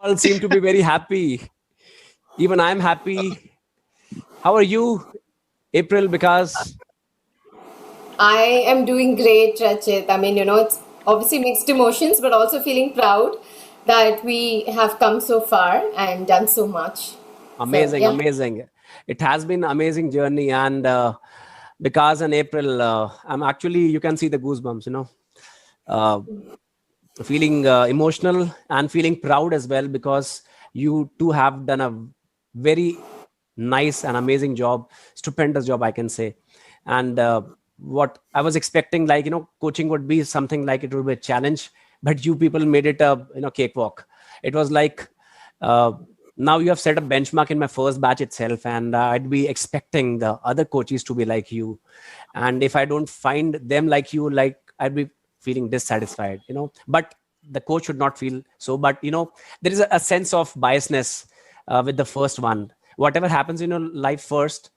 All seem to be very happy. Even I'm happy. How are you, April? Because I am doing great, Rachit. I mean, it's obviously mixed emotions, but also feeling proud that we have come so far and done so much. So, amazing, yeah. amazing. It has been an amazing journey, and because in April, I'm actually you can see the goosebumps. Uh, Feeling emotional and feeling proud as well because you two have done a very nice and amazing job, stupendous job, I can say. And what I was expecting, like coaching would be something like it would be a challenge, but you people made it a cakewalk. It was like uh, now you have set a benchmark in my first batch itself, and I'd be expecting the other coaches to be like you. And if I don't find them like you, like I'd be feeling dissatisfied, but the coach should not feel so. But there is a sense of biasness with the first one. Whatever happens in your life first,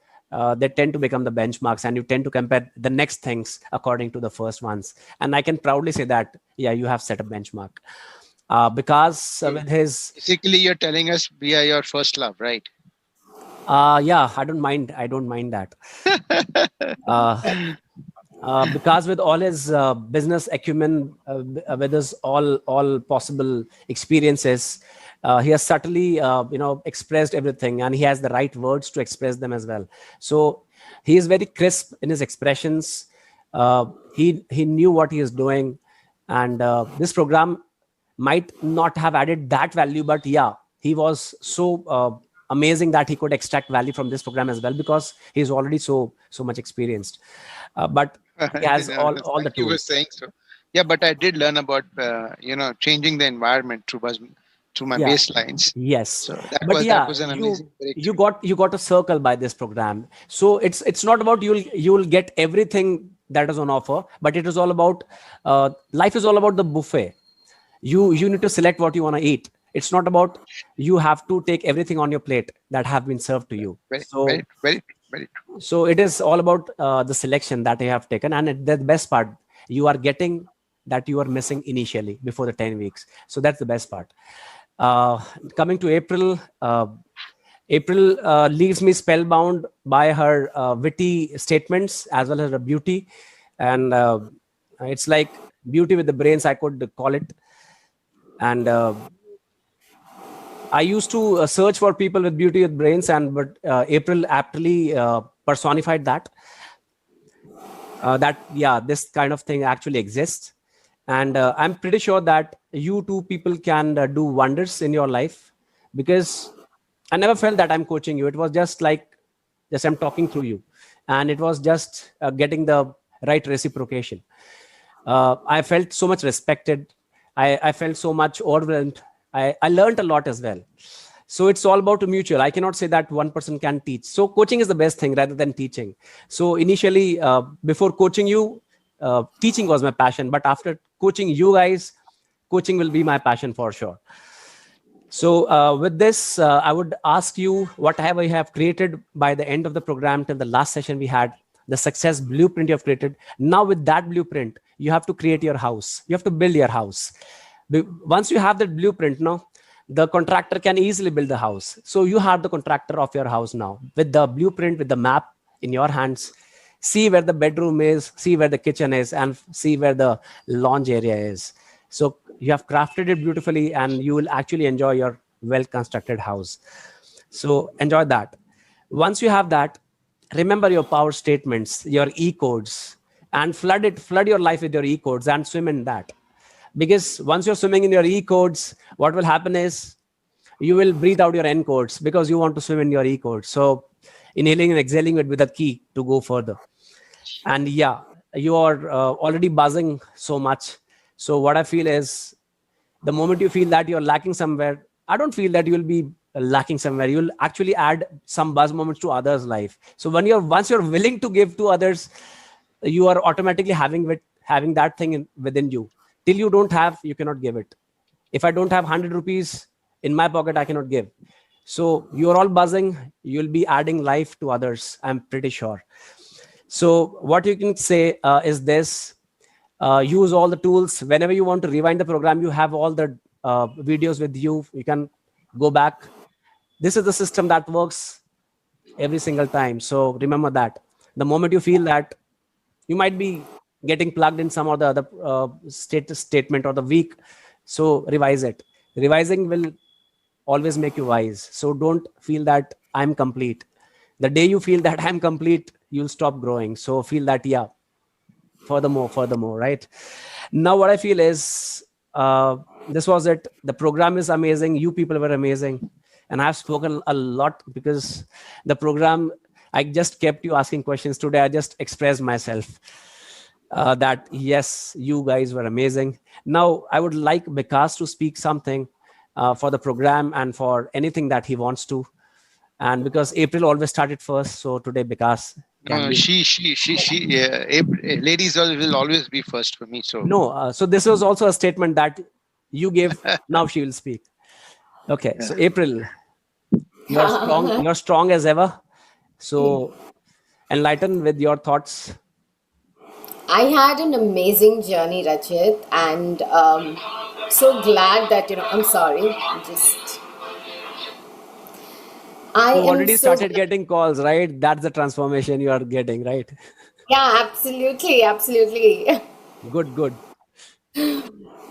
they tend to become the benchmarks, and you tend to compare the next things according to the first ones. And I can proudly say that, yeah, you have set a benchmark. Because So with his basically, you're telling us we are your first love, right? yeah, I don't mind that. uh, because with all his business acumen, with his all possible experiences, he has subtly expressed everything, and he has the right words to express them as well. So he is very crisp in his expressions. He knew what he is doing, and this program might not have added that value, but yeah, he was so amazing that he could extract value from this program as well because he's already so much experienced. But he has No, no, all the thank you for tools. saying so. Yeah, but I did learn about changing the environment through my Yeah. baselines. Yes. So But that yeah, was an you amazing you breakthrough. got you got a circle by this program. So it's not about you'll get everything that is on offer, but it is all about life is all about the buffet. You need to select what you want to eat. It's not about you have to take everything on your plate that have been served to you. Very, So very, very, very true. it is all about the selection that you have taken, and the best part, you are getting that you are missing initially before the 10 weeks. So that's the best part. uh, Coming to April, April leaves me spellbound by her witty statements as well as her beauty. And it's like beauty with the brains, I could call it. And I used to search for people with beauty with brains, and but April aptly personified that. That yeah, this kind of thing actually exists, and I'm pretty sure that you two people can do wonders in your life, because I never felt that I'm coaching you. It was just like just I'm talking through you, and it was just getting the right reciprocation. I felt so much respected. I felt so much overwhelmed. I learned a lot as well. So it's all about a mutual. I cannot say that one person can teach. So coaching is the best thing rather than teaching. So initially, before coaching you, teaching was my passion. But after coaching you guys, coaching will be my passion for sure. So with this, I would ask you whatever you have created by the end of the program till the last session we had, the success blueprint you have created. Now with that blueprint, you have to create your house. You have to build your house. Once you have that blueprint, now the contractor can easily build the house. So you have the contractor of your house now with the blueprint, with the map in your hands. See where the bedroom is, see where the kitchen is, and see where the lounge area is. So you have crafted it beautifully, and you will actually enjoy your well constructed house. So enjoy that. Once you have that, remember your power statements, your e codes, and flood your life with your e codes and swim in that. Because once you're swimming in your e codes, what will happen is you will breathe out your N codes because you want to swim in your E codes. So inhaling and exhaling will be the key to go further. And yeah, you are already buzzing so much. So what I feel is the moment you feel that you're lacking somewhere, I don't feel that you'll be lacking somewhere. You'll actually add some buzz moments to others' life. So once you're willing to give to others, you are automatically having that thing within you. Till you don't have, you cannot give it. If I don't have 100 rupees in my pocket, I cannot give. So you're all buzzing. You'll be adding life to others, I'm pretty sure. So what you can say is this: use all the tools. Whenever you want to rewind the program, you have all the videos with you. You can go back. This is the system that works every single time. So remember that. The moment you feel that you might be getting plugged in some or the other statement or the week, so revise it. Revising will always make you wise. So don't feel that I'm complete. The day you feel that I'm complete, you'll stop growing. So feel that, yeah, furthermore, right? Now what I feel is this was it. The program is amazing. You people were amazing. And I've spoken a lot because the program, I just kept you asking questions today. I just expressed myself that yes, you guys were amazing. Now I would like Vikas to speak something for the program and for anything that he wants to. And because April always started first, so today Vikas. No, ladies will always be first for me. So no, so this was also a statement that you gave. Now she will speak. Okay, so April, you're strong. You're strong as ever. So enlighten with your thoughts. I had an amazing journey, Rachit, and so glad that I'm sorry. I You am already so started getting calls, right? That's the transformation you are getting, right? yeah, absolutely. Good.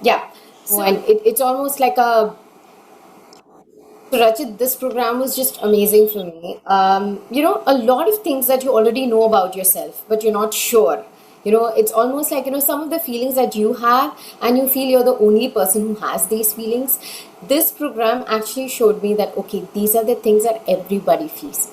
Yeah. So, and it's almost like a so Rachit, this program was just amazing for me. A lot of things that you already know about yourself, but you're not sure. It's almost like, some of the feelings that you have and you feel you're the only person who has these feelings. This program actually showed me that, okay, these are the things that everybody faces.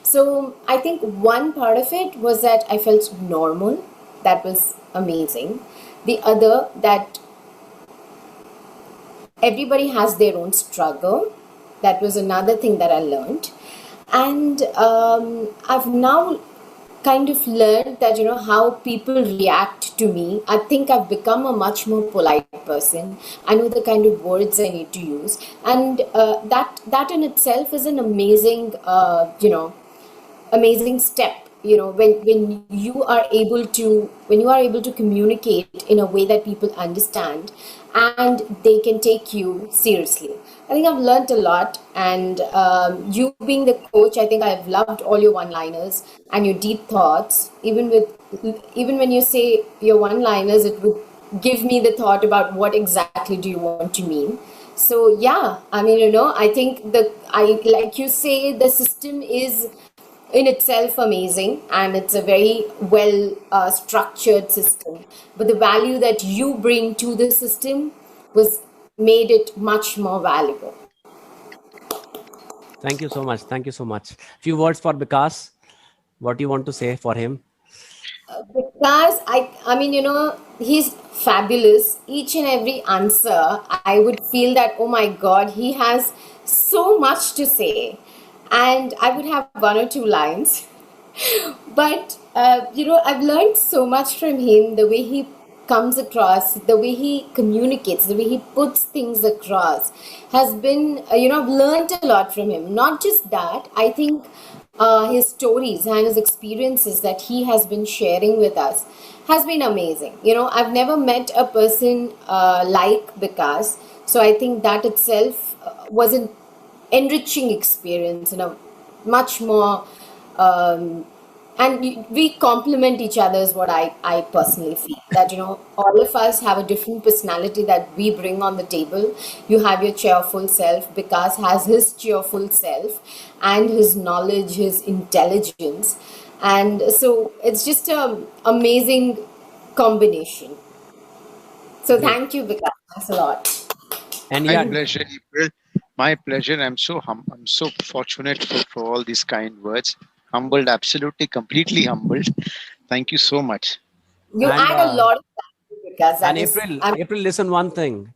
So I think one part of it was that I felt normal. That was amazing. The other, that everybody has their own struggle. That was another thing that I learned. And I've now kind of learned that, how people react to me. I think I've become a much more polite person. I know the kind of words I need to use. And that in itself is an amazing step. When you are able to communicate in a way that people understand and they can take you seriously. I think I've learned a lot, and you being the coach, I think I've loved all your one-liners and your deep thoughts. Even when you say your one-liners, it would give me the thought about what exactly do you want to mean. So yeah, I mean, I think like you say, the system is in itself amazing, and it's a very well structured system, but the value that you bring to the system was made it much more valuable. Thank you so much. Few words for Vikas. What do you want to say for him? Because I mean, he's fabulous. Each and every answer, I would feel that, oh my God, he has so much to say. And I would have one or two lines. But, I've learned so much from him, the way he comes across, the way he communicates, the way he puts things across has been, I've learned a lot from him. Not just that, I think his stories and his experiences that he has been sharing with us has been amazing. I've never met a person like Vikas. So I think that itself was an enriching experience, much more and we complement each other is what I personally feel. That, all of us have a different personality that we bring on the table. You have your cheerful self. Vikas has his cheerful self and his knowledge, his intelligence. And so it's just an amazing combination. So thank you, Vikas. Thanks a lot. And my yeah, pleasure, April. My pleasure. I'm so fortunate for all these kind words. Humbled, absolutely, completely humbled. Thank you so much. You and add a lot of value, Vikas. and April, listen one thing.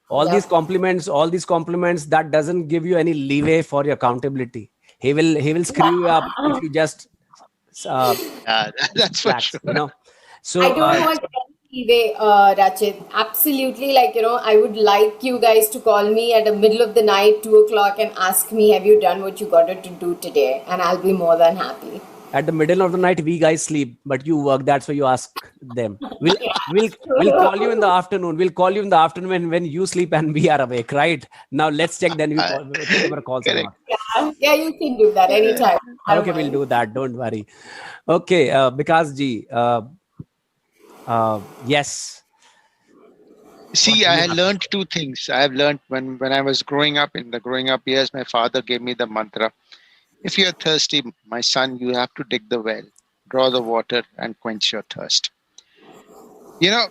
All Yeah. these compliments, that doesn't give you any leeway for your accountability. He will screw you up if you just That's for relax, sure. So I don't want any leeway, Rachit. Absolutely, I would like you guys to call me at the middle of the night, 2 o'clock, and ask me, have you done what you got to do today? And I'll be more than happy. At the middle of the night, we guys sleep, but you work. That's why you ask them. We'll call you in the afternoon. We'll call you in the afternoon when you sleep and we are awake, right? Now let's check. Then we Uh, take our calls or correct. not. Yeah, you can do that anytime. I don't Okay, we'll mind. do that. Don't worry. Okay, Vikas ji. Yes. What See, really I happened? learned two things. I have learned when I was growing up, in the growing up years, my father gave me the mantra: if you're thirsty, my son, you have to dig the well, draw the water, and quench your thirst. You know,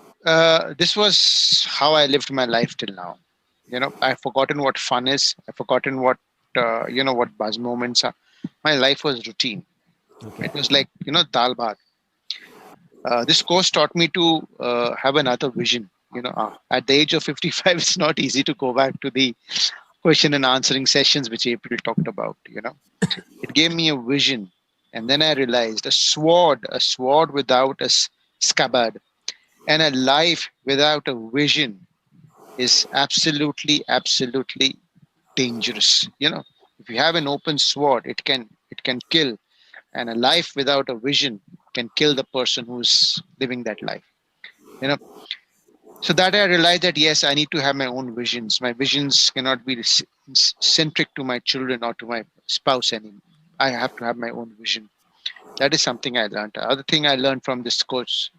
this was how I lived my life till now. I've forgotten what fun is. I've forgotten what what buzz moments are. My life was routine. Okay. It was like dal bhat. This course taught me to have another vision. At the age of 55, it's not easy to go back to the question and answering sessions which April talked about. It gave me a vision, and then I realized a sword without a scabbard, and a life without a vision is absolutely dangerous. If you have an open sword, it can kill, and a life without a vision can kill the person who's living that life. You know, so that I realized that yes, I need to have my own visions. My visions cannot be centric to my children or to my spouse anymore. I have to have my own vision. That is something I learned. The other thing I learned from this course,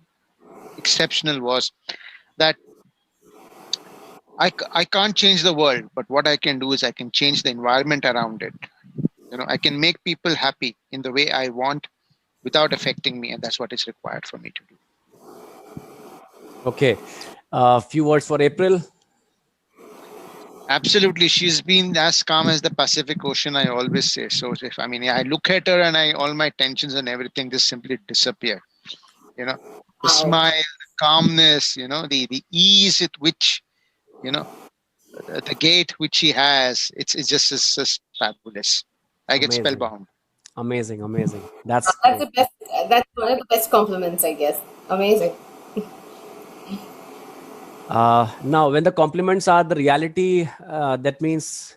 exceptional, was that I can't change the world, but what I can do is I can change the environment around it. I can make people happy in the way I want without affecting me, and that's what is required for me to do. Okay. Few words for April. Absolutely, she's been as calm as the Pacific Ocean. I always say so. If I look at her and all my tensions and everything just simply disappear. The Wow. smile, the calmness, the ease at which you know the gait which she has. It's just fabulous. I get Amazing. spellbound. Amazing. Amazing. That's That's great. the best. That's one of the best compliments, I guess. Amazing. Now, when the compliments are the reality, that means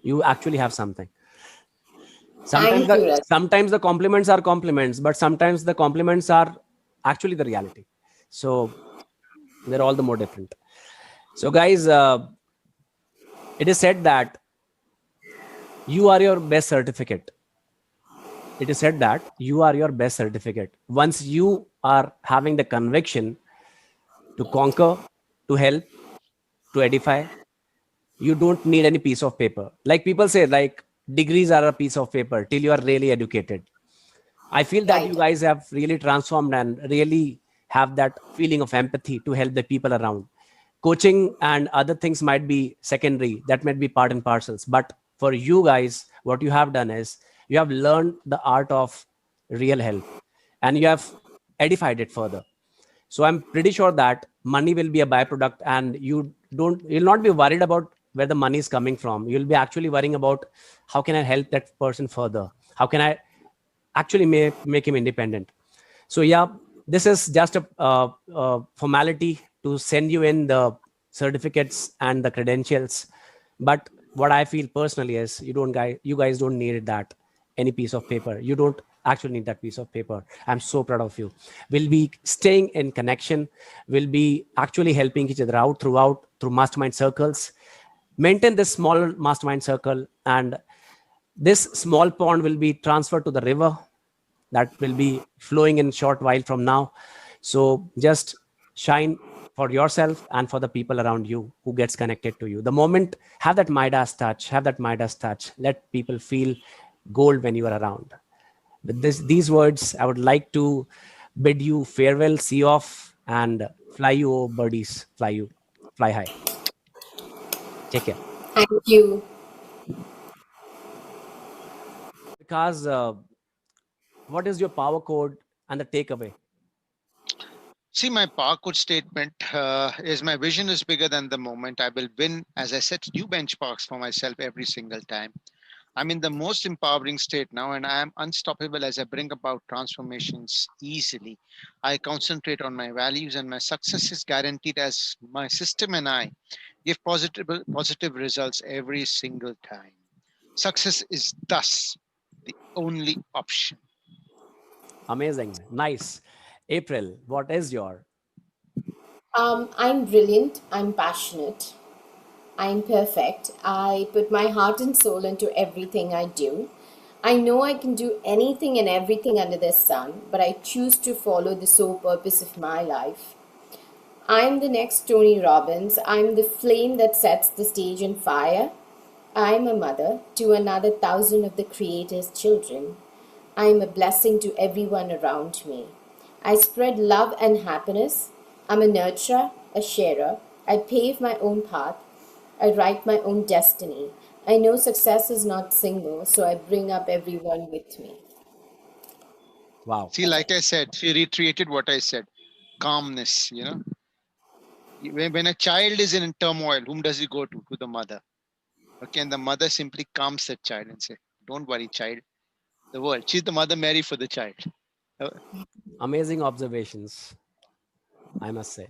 you actually have something. Thank you, Raj. Sometimes the compliments are compliments, but sometimes the compliments are actually the reality. So they're all the more different. So, guys, it is said that you are your best certificate. It is said that you are your best certificate. Once you are having the conviction to conquer, to help, to edify, you don't need any piece of paper. Like people say, like degrees are a piece of paper till you are really educated. I feel that you Right. guys have really transformed and really have that feeling of empathy to help the people around. Coaching and other things might be secondary, that might be part and parcels. But for you guys, what you have done is you have learned the art of real help and you have edified it further. So I'm pretty sure that money will be a byproduct and you'll not be worried about where the money is coming from. You'll be actually worrying about how can I help that person further? How can I actually make him independent? So yeah, this is just a formality to send you in the certificates and the credentials. But what I feel personally is you guys don't need that any piece of paper. You don't actually need that piece of paper. I'm so proud of you. We'll be staying in connection. We'll be actually helping each other out through mastermind circles. Maintain this small mastermind circle, and this small pond will be transferred to the river that will be flowing in short while from now. So just shine for yourself and for the people around you who gets connected to you. The moment, have that Midas touch. Let people feel gold when you are around. With these words, I would like to bid you farewell, see you off, and fly you, oh birdies, fly high. Take care. Thank you. Because what is your power code and the takeaway? See, my parkour statement is my vision is bigger than the moment. I will win as I set new benchmarks for myself every single time. I'm in the most empowering state now, and I am unstoppable as I bring about transformations easily. I concentrate on my values, and my success is guaranteed as my system and I give positive results every single time. Success is thus the only option. Amazing. Nice. April, what is your? I'm brilliant. I'm passionate. I'm perfect. I put my heart and soul into everything I do. I know I can do anything and everything under the sun, but I choose to follow the sole purpose of my life. I'm the next Tony Robbins. I'm the flame that sets the stage on fire. I'm a mother to another thousand of the Creator's children. I'm a blessing to everyone around me. I spread love and happiness. I'm a nurturer, a sharer. I pave my own path. I write my own destiny. I know success is not single, so I bring up everyone with me. Wow. See, like I said, she reiterated what I said. Calmness, when a child is in turmoil, whom does he go to the mother? Okay, and the mother simply calms that child and say, don't worry, child, the world, she's the mother Mary for the child. Amazing observations, I must say.